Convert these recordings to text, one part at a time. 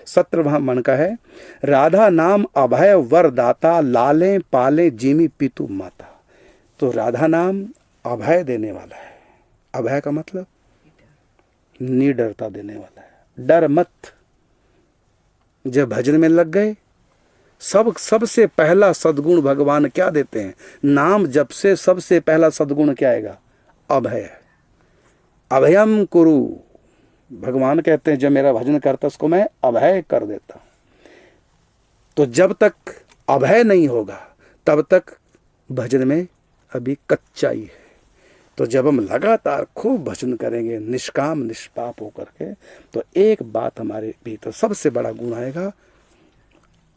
सत्र वहां मन का है। राधा नाम अभय वर दाता, लाले पाले जिमी पितु माता। तो राधा नाम अभय देने वाला है। अभय का मतलब निडरता देने वाला है। डर मत। जब भजन में लग गए, सबसे पहला सद्गुण भगवान क्या देते हैं? नाम जब से सबसे पहला सद्गुण क्या आएगा? अभय। अभयम कुरु। भगवान कहते हैं जब मेरा भजन करता उसको मैं अभय कर देता हूं। तो जब तक अभय नहीं होगा तब तक भजन में अभी कच्चाई है। तो जब हम लगातार खूब भजन करेंगे निष्काम निष्पाप होकर के, तो एक बात हमारे भीतर सबसे बड़ा गुण आएगा,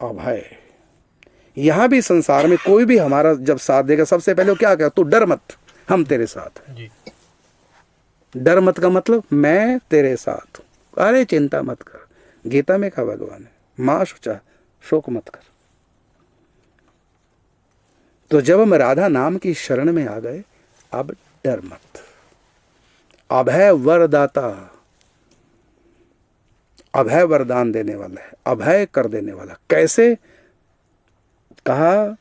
अभय। यहां भी संसार में कोई भी हमारा जब साथ देगा, सबसे पहले वो क्या कहेगा? तू डर मत, हम तेरे साथ हैं। डर मत का मतलब मैं तेरे साथ हूं। अरे चिंता मत कर। गीता में कहा भगवान है, मां शुचा, शोक मत कर। तो जब हम राधा नाम की शरण में आ गए, अब डर मत। अभय वरदाता, अभय वरदान देने वाला है, अभय कर देने वाला। कैसे? कहा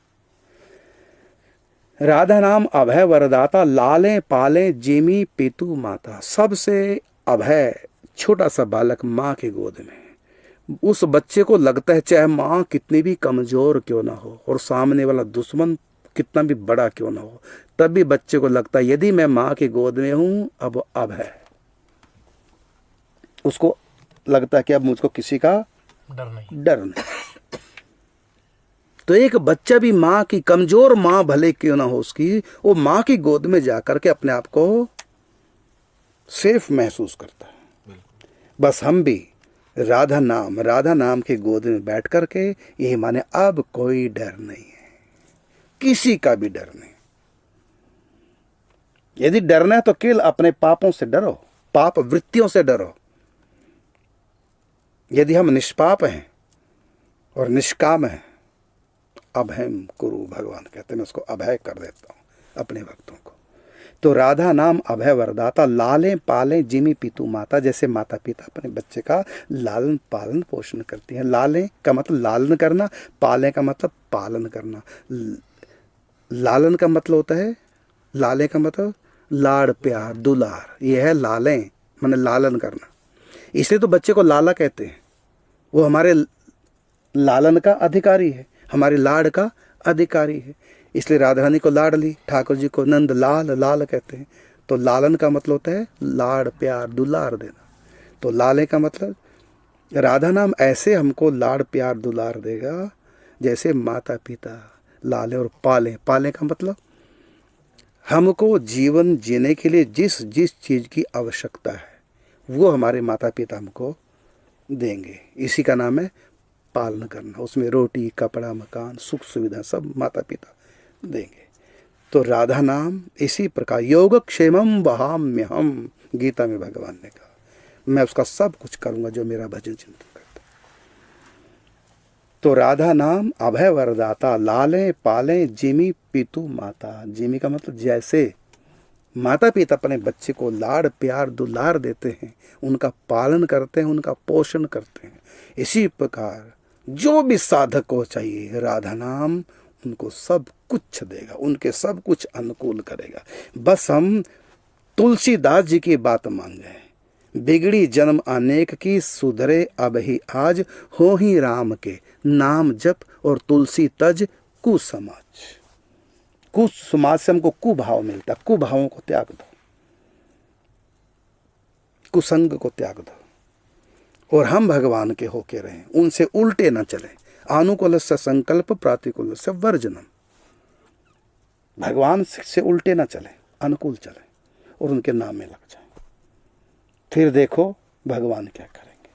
राधा नाम अभय वरदाता, लाले पाले जिमी पितु माता। सबसे अभय छोटा सा बालक मां की गोद में, उस बच्चे को लगता है चाहे मां कितनी भी कमजोर क्यों ना हो और सामने वाला दुश्मन कितना भी बड़ा क्यों ना हो, तब भी बच्चे को लगता है यदि मैं मां की गोद में हूं अब है। उसको लगता है कि अब मुझको किसी का डर नहीं। तो एक बच्चा भी मां की, कमजोर मां भले क्यों ना हो उसकी, वो मां की गोद में जाकर के अपने आप को सेफ महसूस करता है। बस हम भी राधा नाम के गोद में बैठ करके यही माने अब कोई डर नहीं है, किसी का भी डर नहीं। यदि डरना है तो केवल अपने पापों से डरो, पाप वृत्तियों से डरो। यदि हम निष्पाप हैं और निष्काम हैं, अभयम कुरु, भगवान कहते हैं मैं उसको अभय कर देता हूं अपने भक्तों को। तो राधा नाम अभय वरदाता, लाले पाले जिमी पितु माता। जैसे माता पिता अपने बच्चे का लालन पालन पोषण करती हैं। लाले का मतलब लालन करना, पाले का मतलब पालन करना। लालन का मतलब होता है, लाले का मतलब लाड़ प्यार दुलार, ये है लाले माने लालन करना। इसलिए तो बच्चे को लाला कहते हैं, वो हमारे लालन का अधिकारी है, हमारे लाड़ का अधिकारी है। इसलिए राधा रानी को लाडली, ठाकुर जी को नंद लाल, लाल कहते हैं। तो लालन का मतलब होता है लाड़ प्यार दुलार देना। तो लाले का मतलब राधा नाम ऐसे हमको लाड़ प्यार दुलार देगा जैसे माता पिता लाले और पाले। पाले का मतलब हमको जीवन जीने के लिए जिस जिस चीज़ की आवश्यकता है वो हमारे माता पिता हमको देंगे। इसी का नाम है पालन करना। उसमें रोटी कपड़ा मकान सुख सुविधा सब माता पिता देंगे। तो राधा नाम इसी प्रकार योगक्षेमम वहाम्यहम, गीता में भगवान ने कहा मैं उसका सब कुछ करूंगा जो मेरा भजन चिंतन करता। तो राधा नाम अभय वरदाता, लाले पाले जिमी पितु माता। जिमी का मतलब जैसे माता पिता अपने बच्चे को लाड़ प्यार दुलार देते हैं, उनका पालन करते हैं, उनका पोषण करते हैं, इसी प्रकार जो भी साधक को चाहिए राधा नाम उनको सब कुछ देगा, उनके सब कुछ अनुकूल करेगा। बस हम तुलसीदास जी की बात मान जाए, बिगड़ी जन्म अनेक की सुधरे अब ही आज, हो ही राम के नाम जप और तुलसी तज कुसमाज। कुसमाज से हमको कुभाव मिलता, कुभावों को त्याग दो, कुसंग को त्याग दो और हम भगवान के होके रहें, उनसे उल्टे ना चलें। अनुकूल से संकल्प प्रातिकूल से वर्जनम। भगवान से उल्टे ना चलें, अनुकूल चलें और उनके नाम में लग जाएं। फिर देखो भगवान क्या करेंगे।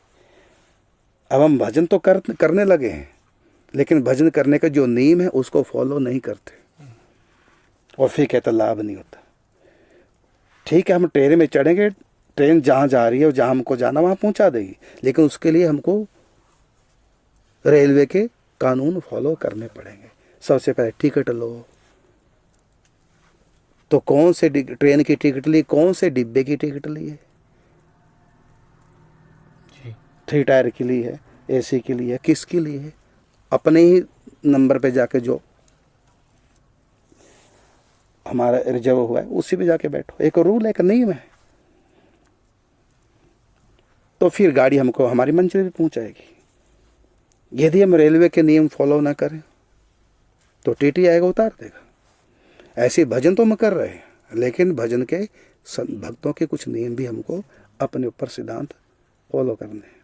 अब हम भजन तो करने लगे हैं, लेकिन भजन करने का जो नियम है उसको फॉलो नहीं करते और फिर कहते लाभ नहीं होता। ठीक है, हम ट्रेन में चढ़ेंगे, ट्रेन जहाँ जा रही है और जहाँ हमको जाना वहाँ पहुँचा देगी, लेकिन उसके लिए हमको रेलवे के कानून फॉलो करने पड़ेंगे। सबसे पहले टिकट लो, तो कौन से ट्रेन की टिकट ली, कौन से डिब्बे की टिकट ली है? 3 टायर की ली है एसी के लिए, किसके लिए? अपने ही नंबर पे जाके जो हमारा रिजर्व हुआ है उसी पे जाके बैठो। एक रूल है, एक नियम है, तो फिर गाड़ी हमको हमारी मंजिल पे पहुंचाएगी। यदि हम रेलवे के नियम फॉलो ना करें तो टीटी आएगा, उतार देगा। ऐसे भजन तो हम कर रहे हैं, लेकिन भजन के भक्तों के कुछ नियम भी हमको अपने ऊपर सिद्धांत फॉलो करने हैं।